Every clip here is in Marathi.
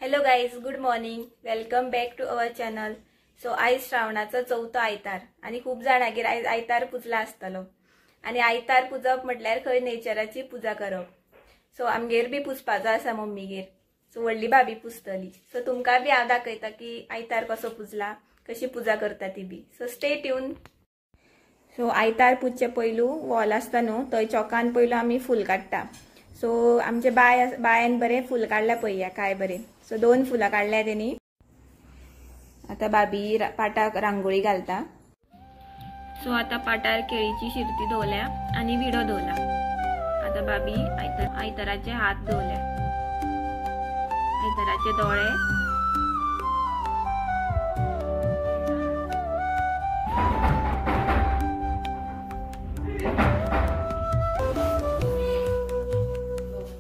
Hello guys, good morning. Welcome back to our channel. So आयज श्रावणाचो चौथो आयतार आणि खूप जाणांगेर आयज आयतार पुजला आसतलो आणि आयतार पुजप म्हटल्यार खंय नेचराची पूजा करप. सो आमगेर बी पुजपाचो आसा मम्मीगेर. सो व्हडली भाभी पुजतली. सो तुमकां बी हांव दाखयता की आयतार कसो पुजला, कशी पूजा करता ती बी. So stay tuned. सो आयतार पुजचे पयलू वॉल आसता न्हू, थंय चौकान पयलू आमी फूल काडटा. सो आमचे बायन बरें फूल काडल्या पळया काय बरें. सो 2 फुलां काडल्या तेणी. आता भाभी पाटाक रांगोळी घालता. सो आता पाटार केळीची शिर्ती दवरल्या आणि विडो दवरला. आता भाभी आयताराचे हात दवरल्या, आयताराचे दोळे,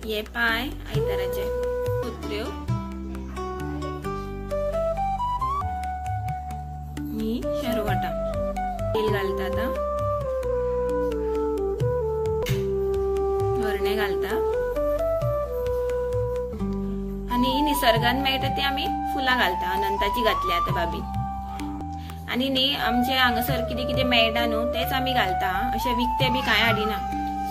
ये पाय आयताराचे, कुत्र्यो मी शेरवटा तेल घालता. आता हरणे घालता आणि निसर्गान मेळटा ती आमी फुलां घालता. अनंताची घातली आता भाभी. आणि न्ही आमचे हांगासर कितें कितें मेळटा न्हू तेच आमी घालता. अशें विकते बी कांय हाडिना.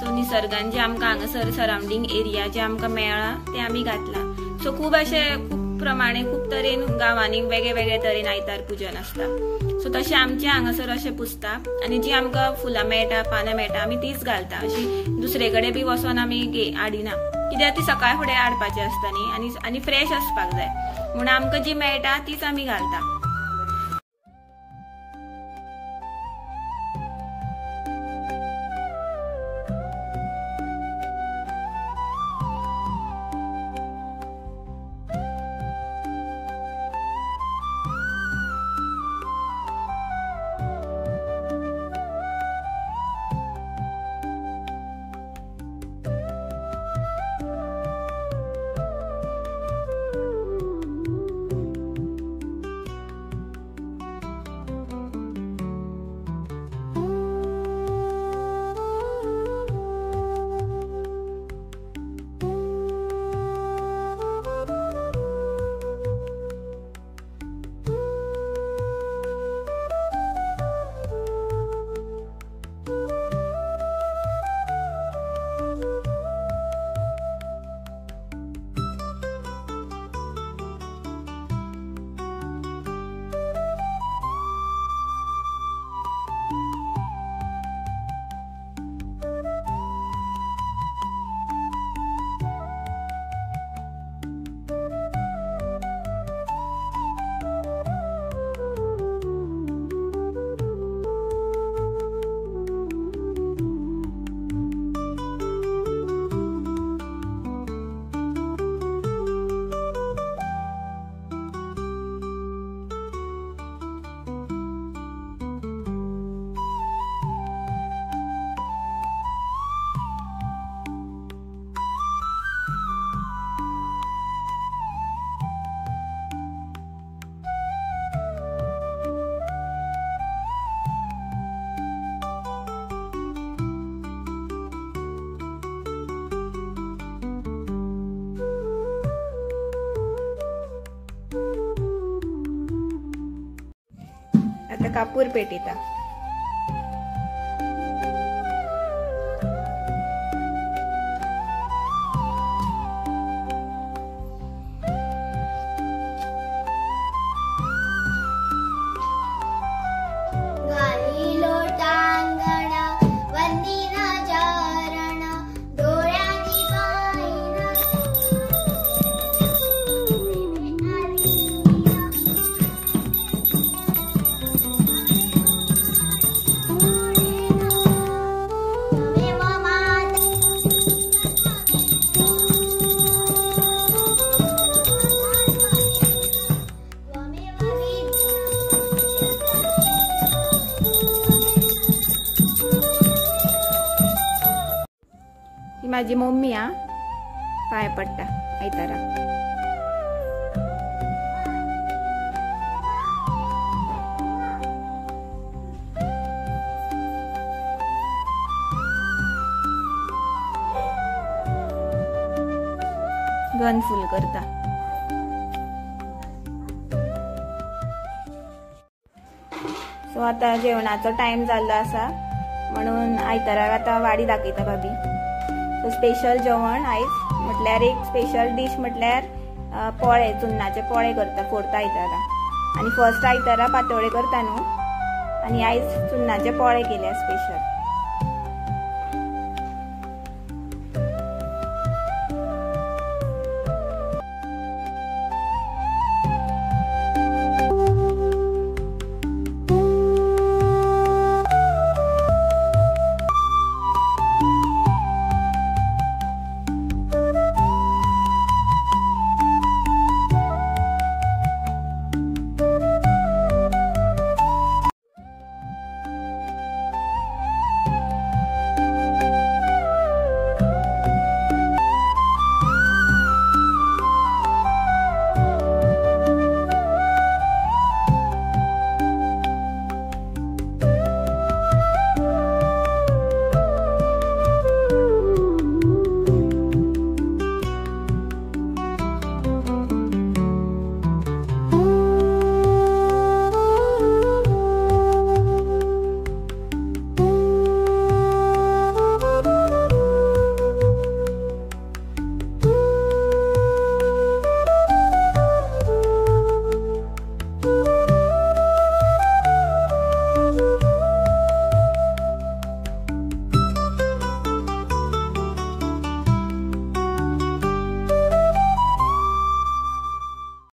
सो निसर्गान जे आमकां हांगासर सराउंडिंग एरिया जे आमकां मेळ्ळा ते आमी घातला. सो खूब प्रमाणे खूब तरेन गांवांनी वेगळे वेगळे तरेन आयतार पुजन आसता. सो तशें आमचे हांगासर अशें पुजता आनी जी आमकां फुलां मेळटा, पानां मेळटा आमी तीच घालता. अशी दुसरे कडेन बी वचोन आमी हाडिना, कित्याक ती सकाळ फुडें हाडपाची आसता न्ही आनी फ्रेश आसपाक जाय म्हणून आमकां जी मेळटा तीच आमी घालता. आता कापूर पेटयता. माझी मम्मी पाय पडटा आयताराक. गन फुल करता. सो आता जेवणाचो टाइम जाल्लो आसा म्हणून आयताराक आता वाडी दाखयता भाभी. सो स्पेशल जेवण आयज म्हटल्यार एक स्पेशल डिश म्हटल्यार पोळे, चुन्नाचे पोळे करता 4th आयतारा. आणि फर्स्ट आयतारा पातोळे करता न्हू, आणि आयज चुन्नाचे पोळे केल्या स्पेशल.